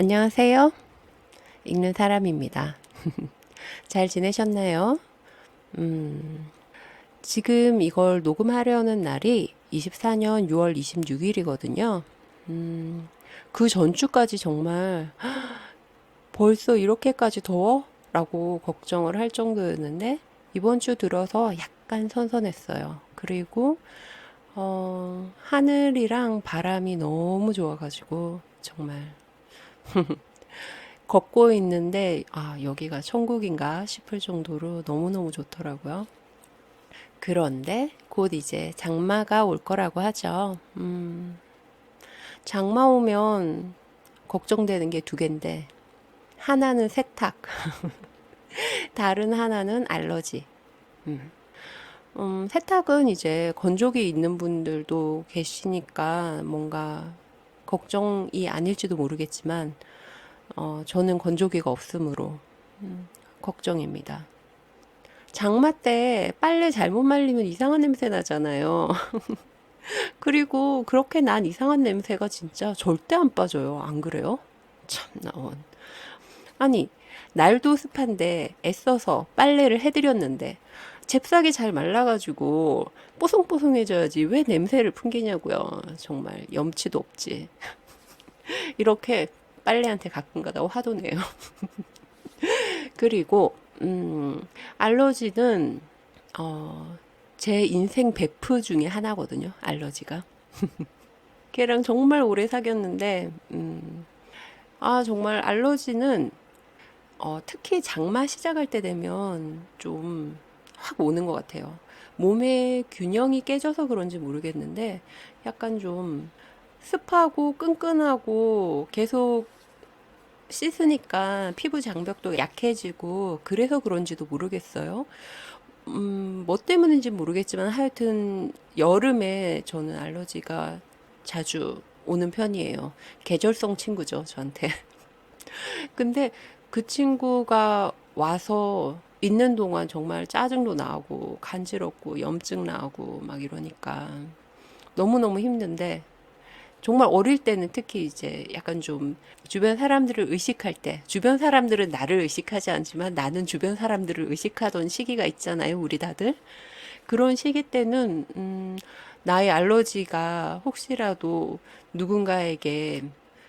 안녕하세요. 읽는 사람입니다. 잘 지내셨나요? 지금 이걸 녹음하려는 날이 24년 6월 26일이거든요. 그 전주까지 정말 벌써 이렇게까지 더워? 라고 걱정을 할 정도였는데 이번 주 들어서 약간 선선했어요. 그리고 하늘이랑 바람이 너무 좋아가지고 정말 걷고 있는데, 아, 여기가 천국인가 싶을 정도로 너무너무 좋더라고요. 그런데 곧 이제 장마가 올 거라고 하죠. 장마 오면 걱정되는 게 두 개인데, 하나는 세탁, 다른 하나는 알러지. 세탁은 이제 건조기 있는 분들도 계시니까 뭔가 걱정이 아닐지도 모르겠지만, 저는 건조기가 없으므로 걱정입니다. 장마 때 빨래 잘못 말리면 이상한 냄새 나잖아요. 그리고 그렇게 난 이상한 냄새가 진짜 절대 안 빠져요. 안 그래요? 참나 원. 아니, 날도 습한데 애써서 빨래를 해드렸는데 잽싸게 잘 말라가지고 뽀송뽀송해져야지 왜 냄새를 풍기냐고요. 정말 염치도 없지. 이렇게 빨래한테 가끔 가다 화도 내요. 그리고 알러지는 어, 제 인생 베프 중에 하나거든요. 알러지가. 걔랑 정말 오래 사귀었는데 정말 알러지는 특히 장마 시작할 때 되면 좀 확 오는 것 같아요. 몸의 균형이 깨져서 그런지 모르겠는데 약간 좀 습하고 끈끈하고 계속 씻으니까 피부 장벽도 약해지고 그래서 그런지도 모르겠어요. 뭐 때문인지 모르겠지만 하여튼 여름에 저는 알러지가 자주 오는 편이에요. 계절성 친구죠, 저한테. 근데 그 친구가 와서 있는 동안 정말 짜증도 나고 간지럽고 염증 나고 막 이러니까 너무너무 힘든데 정말 어릴 때는 특히 이제 약간 좀 주변 사람들을 의식할 때, 주변 사람들은 나를 의식하지 않지만 나는 주변 사람들을 의식하던 시기가 있잖아요, 우리 다들. 그런 시기 때는, 나의 알러지가 혹시라도 누군가에게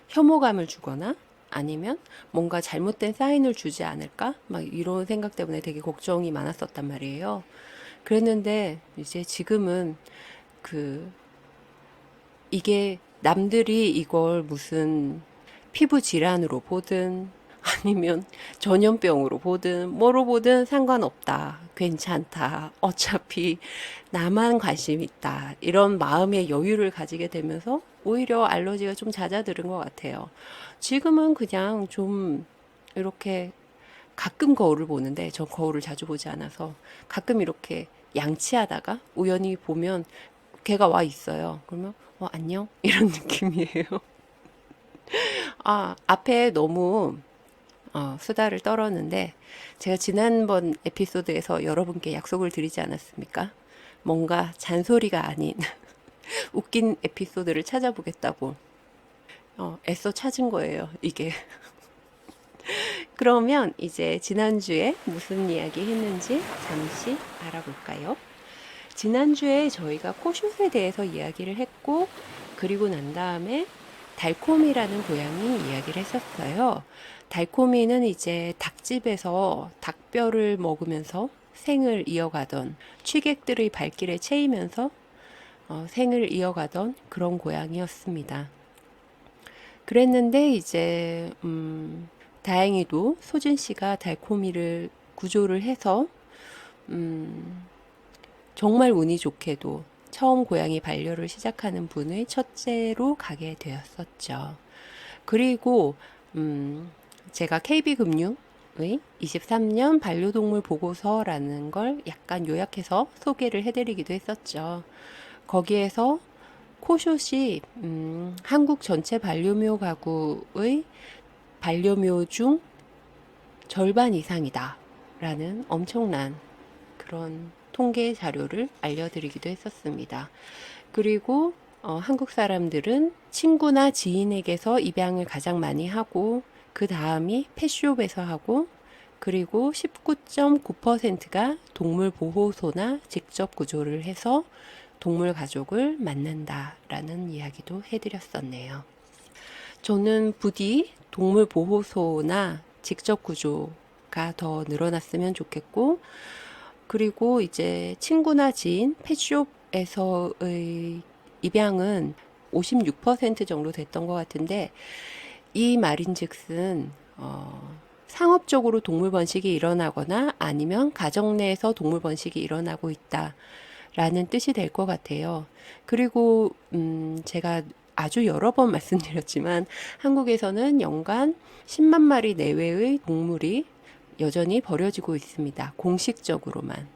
혐오감을 주거나 아니면 뭔가 잘못된 사인을 주지 않을까? 막 이런 생각 때문에 되게 걱정이 많았었단 말이에요. 그랬는데 이제 지금은 그 이게 남들이 이걸 무슨 피부 질환으로 보든 아니면 전염병으로 보든 뭐로 보든 상관없다. 괜찮다. 어차피 나만 관심 있다. 이런 마음의 여유를 가지게 되면서 오히려 알러지가 좀 잦아들은 것 같아요. 지금은 그냥 좀 이렇게 가끔 거울을 보는데 저 거울을 자주 보지 않아서 가끔 이렇게 양치하다가 우연히 보면 걔가 와 있어요. 그러면 안녕 이런 느낌이에요. 앞에 너무 수다를 떨었는데 제가 지난번 에피소드에서 여러분께 약속을 드리지 않았습니까? 뭔가 잔소리가 아닌 웃긴 에피소드를 찾아보겠다고 애써 찾은 거예요, 이게. 그러면 이제 지난주에 무슨 이야기 했는지 잠시 알아볼까요? 지난주에 저희가 코숏에 대해서 이야기를 했고, 그리고 난 다음에 달콤이라는 고양이 이야기를 했었어요. 달콤이는 이제 닭집에서 닭뼈를 먹으면서 생을 이어가던 취객들의 발길에 채이면서 생을 이어가던 그런 고양이였습니다. 그랬는데 이제 다행히도 소진 씨가 달콤이를 구조를 해서 정말 운이 좋게도 처음 고양이 반려를 시작하는 분의 첫째로 가게 되었었죠. 그리고 제가 KB금융의 23년 반려동물 보고서라는 걸 약간 요약해서 소개를 해드리기도 했었죠. 거기에서 코숏이 한국 전체 반려묘 가구의 반려묘 중 절반 이상이다 라는 엄청난 그런 통계 자료를 알려드리기도 했었습니다. 그리고 한국 사람들은 친구나 지인에게서 입양을 가장 많이 하고 그 다음이 펫숍에서 하고 그리고 19.9%가 동물 보호소나 직접 구조를 해서 동물 가족을 만난다라는 이야기도 해드렸었네요. 저는 부디 동물 보호소나 직접 구조가 더 늘어났으면 좋겠고, 그리고 이제 친구나 지인, 펫숍에서의 입양은 56% 정도 됐던 것 같은데, 이 말인즉슨 상업적으로 동물 번식이 일어나거나 아니면 가정 내에서 동물 번식이 일어나고 있다라는 뜻이 될 것 같아요. 그리고 제가 아주 여러 번 말씀드렸지만 한국에서는 연간 10만 마리 내외의 동물이 여전히 버려지고 있습니다. 공식적으로만.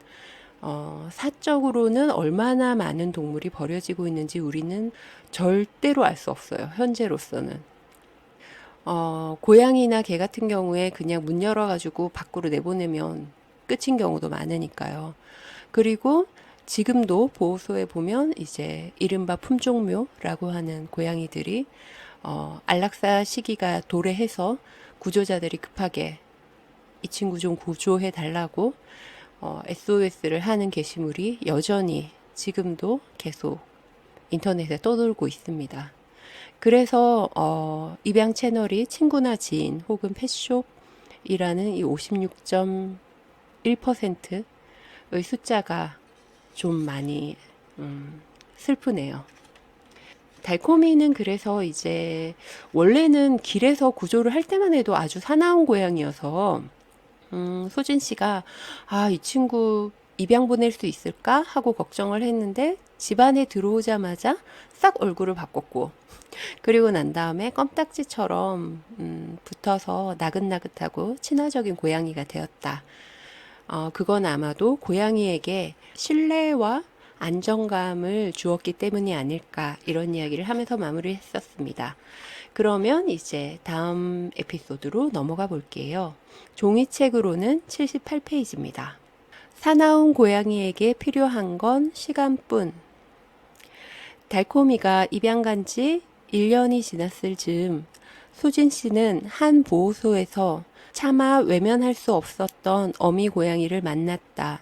사적으로는 얼마나 많은 동물이 버려지고 있는지 우리는 절대로 알 수 없어요. 현재로서는. 고양이나 개 같은 경우에 그냥 문 열어가지고 밖으로 내보내면 끝인 경우도 많으니까요. 그리고 지금도 보호소에 보면 이제 이른바 품종묘라고 하는 고양이들이 안락사 시기가 도래해서 구조자들이 급하게 이 친구 좀 구조해 달라고 SOS를 하는 게시물이 여전히 지금도 계속 인터넷에 떠돌고 있습니다. 그래서 입양 채널이 친구나 지인 혹은 펫숍이라는 이 56.1%의 숫자가 좀 많이 슬프네요. 달콤이는 그래서 이제 원래는 길에서 구조를 할 때만 해도 아주 사나운 고양이여서 소진 씨가 이 친구 입양 보낼 수 있을까 하고 걱정을 했는데 집안에 들어오자마자 싹 얼굴을 바꿨고 그리고 난 다음에 껌딱지처럼 붙어서 나긋나긋하고 친화적인 고양이가 되었다. 그건 아마도 고양이에게 신뢰와 안정감을 주었기 때문이 아닐까 이런 이야기를 하면서 마무리했었습니다. 그러면 이제 다음 에피소드로 넘어가 볼게요. 종이책으로는 78페이지입니다. 사나운 고양이에게 필요한 건 시간뿐. 달콤이가 입양 간 지 1년이 지났을 즈음 수진 씨는 한 보호소에서 차마 외면할 수 없었던 어미 고양이를 만났다.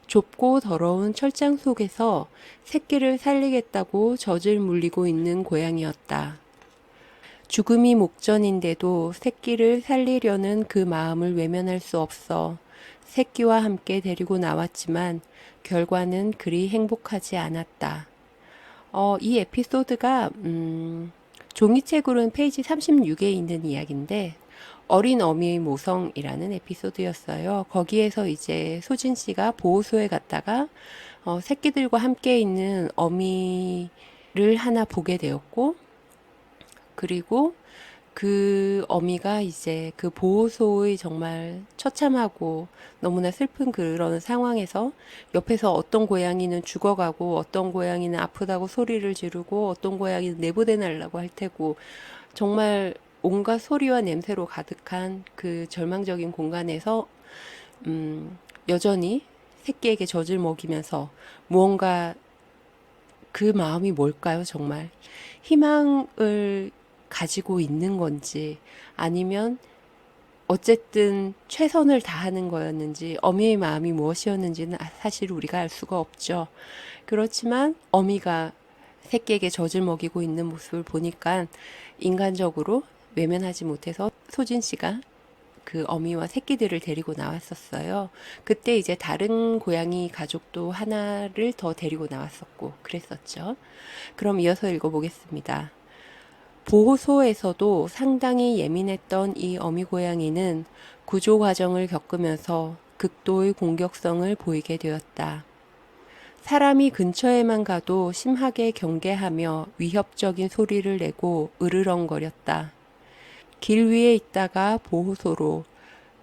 좁고 더러운 철장 속에서 새끼를 살리겠다고 젖을 물리고 있는 고양이였다. 죽음이 목전인데도 새끼를 살리려는 그 마음을 외면할 수 없어 새끼와 함께 데리고 나왔지만 결과는 그리 행복하지 않았다. 이 에피소드가 종이책으로는 페이지 36에 있는 이야기인데 어린 어미의 모성이라는 에피소드였어요. 거기에서 이제 소진 씨가 보호소에 갔다가 새끼들과 함께 있는 어미를 하나 보게 되었고 그리고 그 어미가 이제 그 보호소의 정말 처참하고 너무나 슬픈 그런 상황에서 옆에서 어떤 고양이는 죽어가고 어떤 고양이는 아프다고 소리를 지르고 어떤 고양이는 내보내달라고 할 테고 정말 온갖 소리와 냄새로 가득한 그 절망적인 공간에서 여전히 새끼에게 젖을 먹이면서 무언가 그 마음이 뭘까요, 정말? 희망을 가지고 있는 건지 아니면 어쨌든 최선을 다하는 거였는지 어미의 마음이 무엇이었는지는 사실 우리가 알 수가 없죠. 그렇지만 어미가 새끼에게 젖을 먹이고 있는 모습을 보니까 인간적으로 외면하지 못해서 소진 씨가 그 어미와 새끼들을 데리고 나왔었어요. 그때 이제 다른 고양이 가족도 하나를 더 데리고 나왔었고 그랬었죠. 그럼 이어서 읽어보겠습니다. 보호소에서도 상당히 예민했던 이 어미 고양이는 구조 과정을 겪으면서 극도의 공격성을 보이게 되었다. 사람이 근처에만 가도 심하게 경계하며 위협적인 소리를 내고 으르렁거렸다. 길 위에 있다가 보호소로,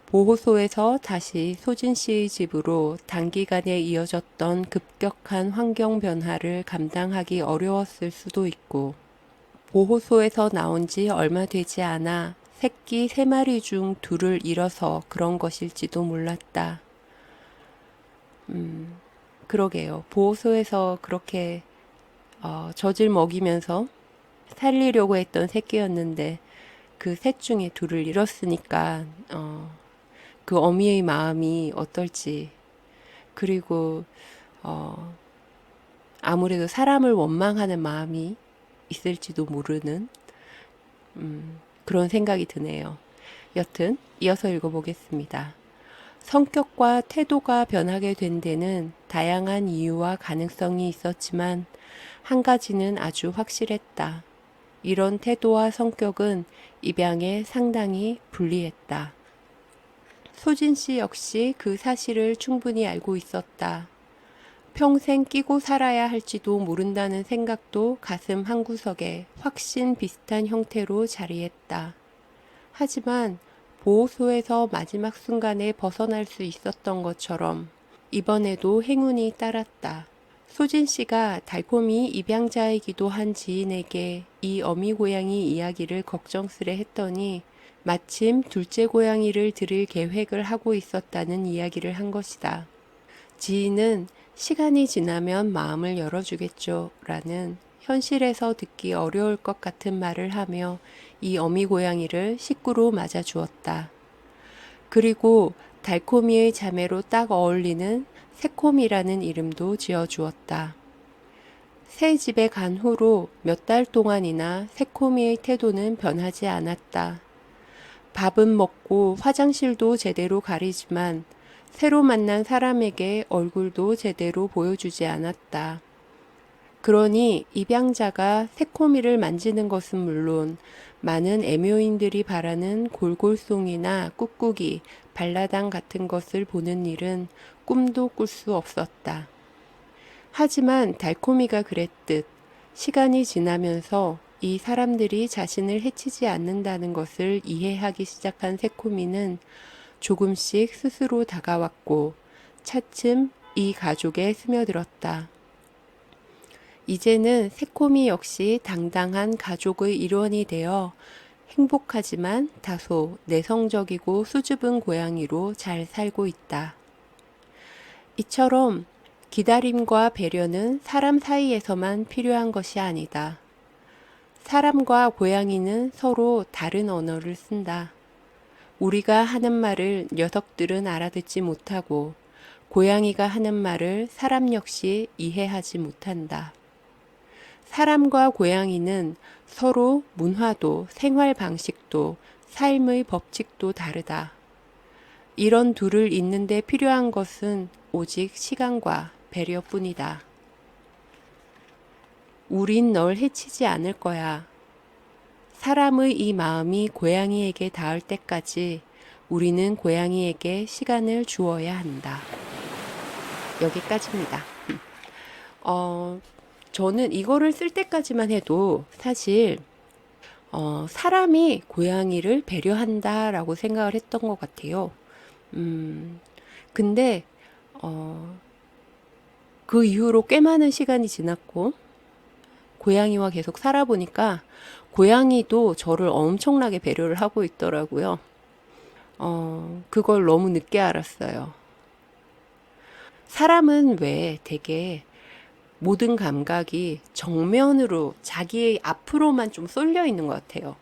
보호소에서 다시 소진 씨의 집으로 단기간에 이어졌던 급격한 환경 변화를 감당하기 어려웠을 수도 있고, 보호소에서 나온 지 얼마 되지 않아 새끼 3마리 중 2을 잃어서 그런 것일지도 몰랐다. 그러게요. 보호소에서 그렇게 젖을 먹이면서 살리려고 했던 새끼였는데 그 셋 중에 둘을 잃었으니까 그 어미의 마음이 어떨지, 그리고 어, 아무래도 사람을 원망하는 마음이 있을지도 모르는 그런 생각이 드네요. 여튼 이어서 읽어보겠습니다. 성격과 태도가 변하게 된 데는 다양한 이유와 가능성이 있었지만 한 가지는 아주 확실했다. 이런 태도와 성격은 입양에 상당히 불리했다. 소진 씨 역시 그 사실을 충분히 알고 있었다. 평생 끼고 살아야 할지도 모른다는 생각도 가슴 한구석에 확신 비슷한 형태로 자리했다. 하지만 보호소에서 마지막 순간에 벗어날 수 있었던 것처럼 이번에도 행운이 따랐다. 소진 씨가 달콤이 입양자이기도 한 지인에게 이 어미 고양이 이야기를 걱정스레 했더니 마침 둘째 고양이를 들일 계획을 하고 있었다는 이야기를 한 것이다. 지인은 시간이 지나면 마음을 열어주겠죠 라는 현실에서 듣기 어려울 것 같은 말을 하며 이 어미 고양이를 식구로 맞아주었다. 그리고 달콤이의 자매로 딱 어울리는 새콤이라는 이름도 지어주었다. 새 집에 간 후로 몇 달 동안이나 새콤이의 태도는 변하지 않았다. 밥은 먹고 화장실도 제대로 가리지만 새로 만난 사람에게 얼굴도 제대로 보여주지 않았다. 그러니 입양자가 새코미를 만지는 것은 물론 많은 애묘인들이 바라는 골골송이나 꾹꾹이, 발라당 같은 것을 보는 일은 꿈도 꿀 수 없었다. 하지만 달콤이가 그랬듯 시간이 지나면서 이 사람들이 자신을 해치지 않는다는 것을 이해하기 시작한 새코미는 조금씩 스스로 다가왔고 차츰 이 가족에 스며들었다. 이제는 새코미 역시 당당한 가족의 일원이 되어 행복하지만 다소 내성적이고 수줍은 고양이로 잘 살고 있다. 이처럼 기다림과 배려는 사람 사이에서만 필요한 것이 아니다. 사람과 고양이는 서로 다른 언어를 쓴다. 우리가 하는 말을 녀석들은 알아듣지 못하고 고양이가 하는 말을 사람 역시 이해하지 못한다. 사람과 고양이는 서로 문화도 생활 방식도 삶의 법칙도 다르다. 이런 둘을 잇는데 필요한 것은 오직 시간과 배려뿐이다. 우린 널 해치지 않을 거야. 사람의 이 마음이 고양이에게 닿을 때까지 우리는 고양이에게 시간을 주어야 한다. 여기까지입니다. 저는 이거를 쓸 때까지만 해도 사실 사람이 고양이를 배려한다라고 생각을 했던 것 같아요. 근데 그 이후로 꽤 많은 시간이 지났고 고양이와 계속 살아보니까 고양이도 저를 엄청나게 배려를 하고 있더라고요. 그걸 너무 늦게 알았어요. 사람은 왜 되게 모든 감각이 정면으로 자기의 앞으로만 좀 쏠려 있는 것 같아요.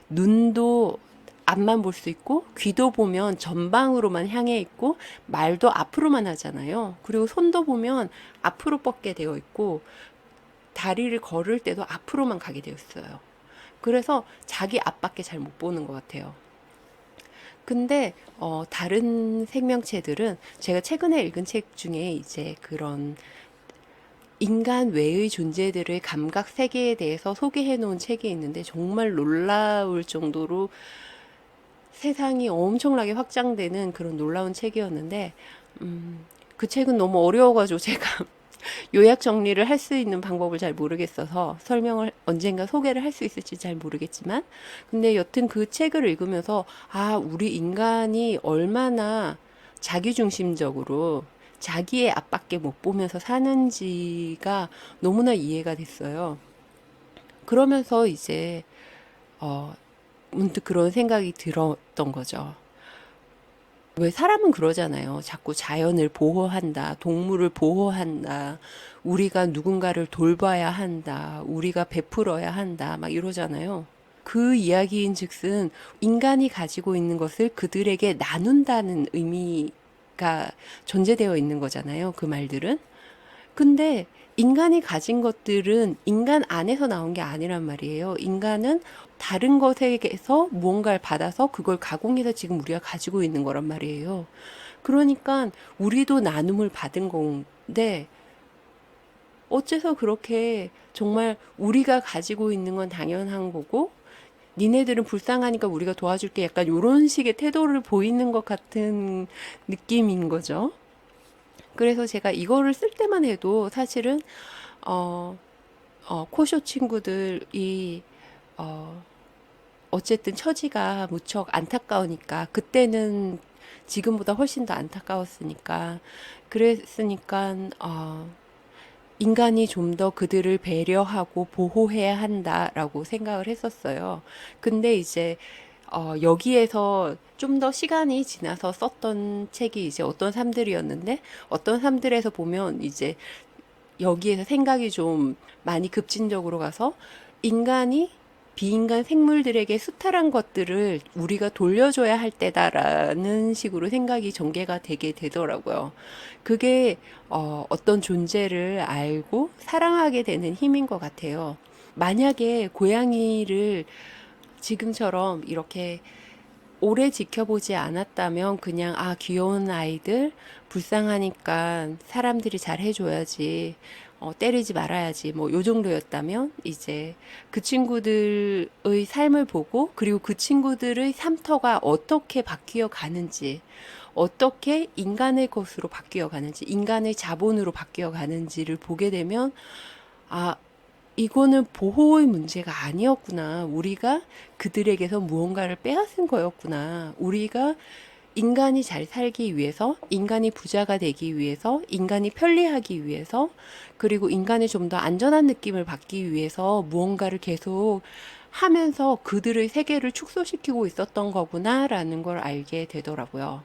눈도 앞만 볼 수 있고 귀도 보면 전방으로만 향해 있고 말도 앞으로만 하잖아요. 그리고 손도 보면 앞으로 뻗게 되어 있고 다리를 걸을 때도 앞으로만 가게 되어 있어요. 그래서 자기 앞밖에 잘 못 보는 것 같아요. 근데 다른 생명체들은 제가 최근에 읽은 책 중에 이제 그런 인간 외의 존재들의 감각 세계에 대해서 소개해 놓은 책이 있는데 정말 놀라울 정도로 세상이 엄청나게 확장되는 그런 놀라운 책이었는데 그 책은 너무 어려워가지고 제가 요약 정리를 할 수 있는 방법을 잘 모르겠어서 설명을 언젠가 소개를 할 수 있을지 잘 모르겠지만 근데 여튼 그 책을 읽으면서 우리 인간이 얼마나 자기중심적으로 자기의 앞밖에 못 보면서 사는지가 너무나 이해가 됐어요. 그러면서 이제 문득 그런 생각이 들었던 거죠. 왜 사람은 그러잖아요. 자꾸 자연을 보호한다, 동물을 보호한다, 우리가 누군가를 돌봐야 한다, 우리가 베풀어야 한다, 막 이러잖아요. 그 이야기인 즉슨 인간이 가지고 있는 것을 그들에게 나눈다는 의미가 전제되어 있는 거잖아요. 그 말들은. 근데 인간이 가진 것들은 인간 안에서 나온 게 아니란 말이에요. 인간은 다른 것에게서 무언가를 받아서 그걸 가공해서 지금 우리가 가지고 있는 거란 말이에요. 그러니까 우리도 나눔을 받은 건데 어째서 그렇게 정말 우리가 가지고 있는 건 당연한 거고 니네들은 불쌍하니까 우리가 도와줄게 약간 이런 식의 태도를 보이는 것 같은 느낌인 거죠. 그래서 제가 이거를 쓸 때만 해도 사실은 어, 코쇼 친구들이 어, 어쨌든 처지가 무척 안타까우니까 그때는 지금보다 훨씬 더 안타까웠으니까 그랬으니까 인간이 좀 더 그들을 배려하고 보호해야 한다라고 생각을 했었어요. 근데 이제 여기에서 좀 더 시간이 지나서 썼던 책이 이제 어떤 삶들이었는데 어떤 삶들에서 보면 이제 여기에서 생각이 좀 많이 급진적으로 가서 인간이 비인간 생물들에게 수탈한 것들을 우리가 돌려줘야 할 때다라는 식으로 생각이 전개가 되게 되더라고요. 그게 어떤 존재를 알고 사랑하게 되는 힘인 것 같아요. 만약에 고양이를 지금처럼 이렇게 오래 지켜보지 않았다면 그냥 아 귀여운 아이들 불쌍하니까 사람들이 잘 해줘야지 때리지 말아야지 뭐 요 정도였다면 이제 그 친구들의 삶을 보고 그리고 그 친구들의 삶터가 어떻게 바뀌어 가는지 어떻게 인간의 것으로 바뀌어 가는지 인간의 자본으로 바뀌어 가는지를 보게 되면 아 이거는 보호의 문제가 아니었구나. 우리가 그들에게서 무언가를 빼앗은 거였구나. 우리가 인간이 잘 살기 위해서, 인간이 부자가 되기 위해서, 인간이 편리하기 위해서, 그리고 인간이 좀 더 안전한 느낌을 받기 위해서 무언가를 계속 하면서 그들의 세계를 축소시키고 있었던 거구나라는 걸 알게 되더라고요.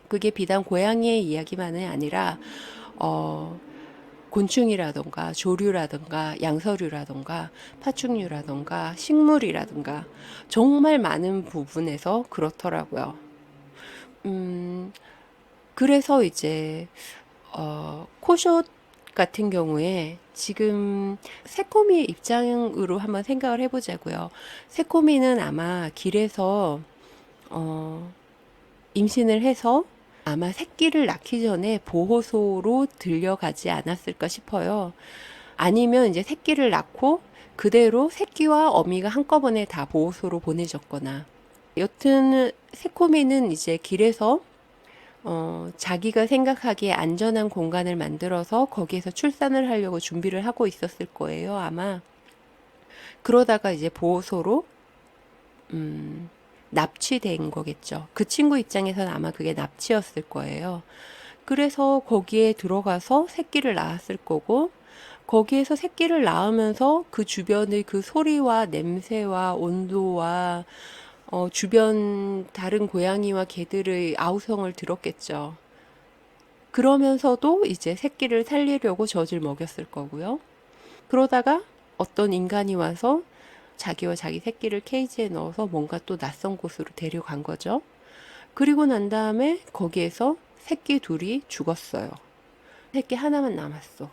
그게 비단 고양이의 이야기만이 아니라, 어, 곤충이라던가 조류라던가 양서류라던가 파충류라던가 식물이라던가 정말 많은 부분에서 그렇더라고요. 음, 그래서 이제 코숏 같은 경우에 지금 새코미의 입장으로 한번 생각을 해보자고요. 새코미는 아마 길에서 어, 임신을 해서 아마 새끼를 낳기 전에 보호소로 들려가지 않았을까 싶어요. 아니면 이제 새끼를 낳고 그대로 새끼와 어미가 한꺼번에 다 보호소로 보내졌거나. 여튼 새코미는 이제 길에서 자기가 생각하기에 안전한 공간을 만들어서 거기에서 출산을 하려고 준비를 하고 있었을 거예요, 아마. 그러다가 이제 보호소로 납치된 거겠죠. 그 친구 입장에서는 아마 그게 납치였을 거예요. 그래서 거기에 들어가서 새끼를 낳았을 거고, 거기에서 새끼를 낳으면서 그 주변의 그 소리와 냄새와 온도와 주변 다른 고양이와 개들의 아우성을 들었겠죠. 그러면서도 이제 새끼를 살리려고 젖을 먹였을 거고요. 그러다가 어떤 인간이 와서 자기와 자기 새끼를 케이지에 넣어서 뭔가 또 낯선 곳으로 데려간 거죠. 그리고 난 다음에 거기에서 새끼 둘이 죽었어요. 새끼 하나만 남았어.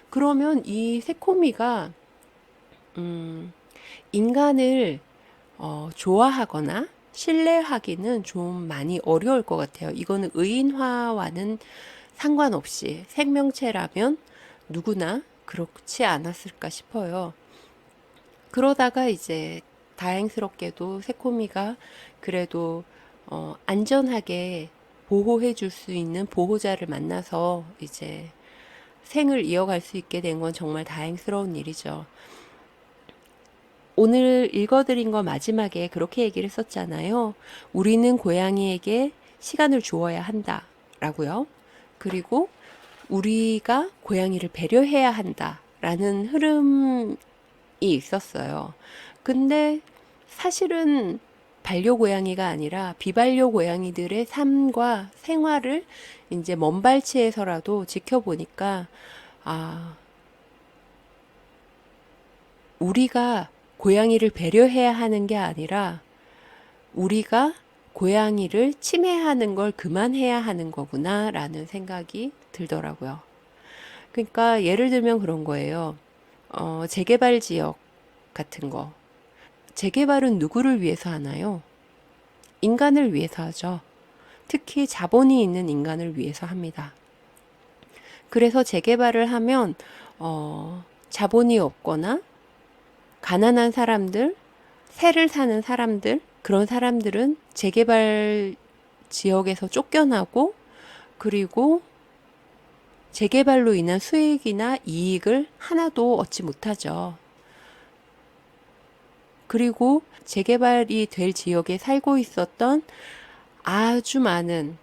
그러면 이 새코미가 인간을 좋아하거나 신뢰하기는 좀 많이 어려울 것 같아요. 이거는 의인화와는 상관없이 생명체라면 누구나 그렇지 않았을까 싶어요. 그러다가 이제 다행스럽게도 새코미가 그래도 안전하게 보호해 줄 수 있는 보호자를 만나서 이제 생을 이어갈 수 있게 된 건 정말 다행스러운 일이죠. 오늘 읽어드린 거 마지막에 그렇게 얘기를 했었잖아요. 우리는 고양이에게 시간을 주어야 한다. 라고요. 그리고 우리가 고양이를 배려해야 한다. 라는 흐름이 있었어요. 근데 사실은 반려고양이가 아니라 비반려고양이들의 삶과 생활을 이제 먼 발치에서라도 지켜보니까, 아, 우리가 고양이를 배려해야 하는 게 아니라 우리가 고양이를 침해하는 걸 그만해야 하는 거구나라는 생각이 들더라고요. 그러니까 예를 들면 그런 거예요. 재개발 지역 같은 거. 재개발은 누구를 위해서 하나요? 인간을 위해서 하죠. 특히 자본이 있는 인간을 위해서 합니다. 그래서 재개발을 하면, 자본이 없거나 가난한 사람들, 새를 사는 사람들, 그런 사람들은 재개발 지역에서 쫓겨나고, 그리고 재개발로 인한 수익이나 이익을 하나도 얻지 못하죠. 그리고 재개발이 될 지역에 살고 있었던 아주 많은,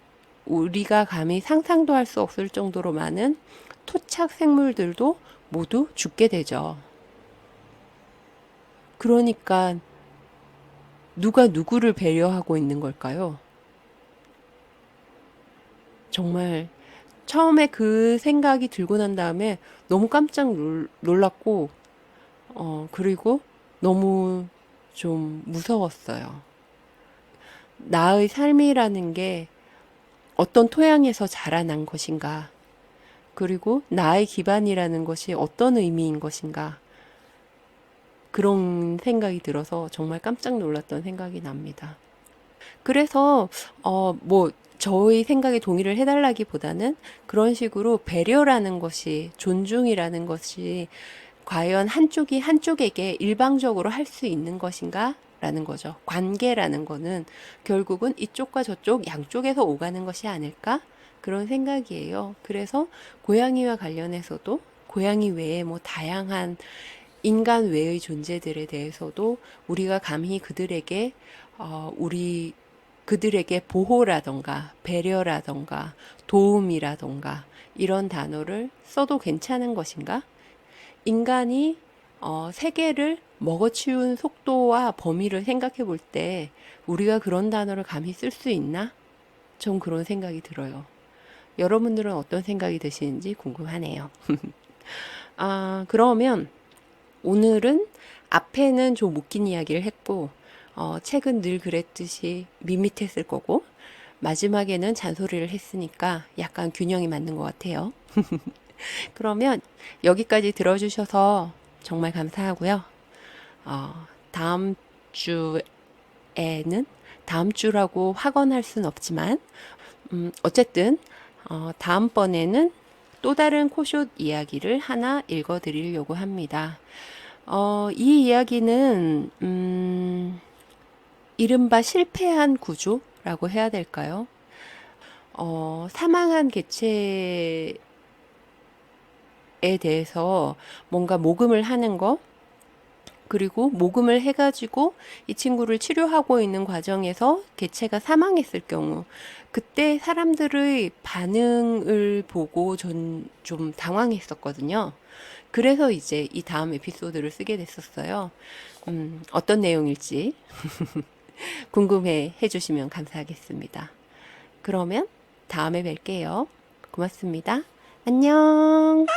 우리가 감히 상상도 할 수 없을 정도로 많은 토착 생물들도 모두 죽게 되죠. 그러니까 누가 누구를 배려하고 있는 걸까요? 정말 처음에 그 생각이 들고 난 다음에 너무 깜짝 놀랐고, 그리고 너무 좀 무서웠어요. 나의 삶이라는 게 어떤 토양에서 자라난 것인가, 그리고 나의 기반이라는 것이 어떤 의미인 것인가, 그런 생각이 들어서 정말 깜짝 놀랐던 생각이 납니다. 그래서, 저의 생각에 동의를 해달라기보다는 그런 식으로 배려라는 것이, 존중이라는 것이 과연 한쪽이 한쪽에게 일방적으로 할 수 있는 것인가? 라는 거죠. 관계라는 거는 결국은 이쪽과 저쪽 양쪽에서 오가는 것이 아닐까? 그런 생각이에요. 그래서 고양이와 관련해서도 고양이 외에 뭐 다양한 인간 외의 존재들에 대해서도 우리가 감히 그들에게 우리 그들에게 보호라던가 배려라던가 도움이라던가 이런 단어를 써도 괜찮은 것인가? 인간이 세계를 먹어치운 속도와 범위를 생각해 볼 때 우리가 그런 단어를 감히 쓸 수 있나? 전 그런 생각이 들어요. 여러분들은 어떤 생각이 드시는지 궁금하네요. 그러면 오늘은 앞에는 좀 웃긴 이야기를 했고, 책은 늘 그랬듯이 밋밋했을 거고, 마지막에는 잔소리를 했으니까 약간 균형이 맞는 것 같아요. 그러면 여기까지 들어주셔서 정말 감사하고요. 다음 주에는, 다음 주라고 확언할 순 없지만, 어쨌든, 다음번에는 또 다른 코숏 이야기를 하나 읽어드리려고 합니다. 이 이야기는, 이른바 실패한 구조라고 해야 될까요? 사망한 개체에 대해서 뭔가 모금을 하는 거, 그리고 모금을 해가지고 이 친구를 치료하고 있는 과정에서 개체가 사망했을 경우, 그때 사람들의 반응을 보고 전 좀 당황했었거든요. 그래서 이제 이 다음 에피소드를 쓰게 됐었어요. 어떤 내용일지 궁금해 해주시면 감사하겠습니다. 그러면 다음에 뵐게요. 고맙습니다. 안녕.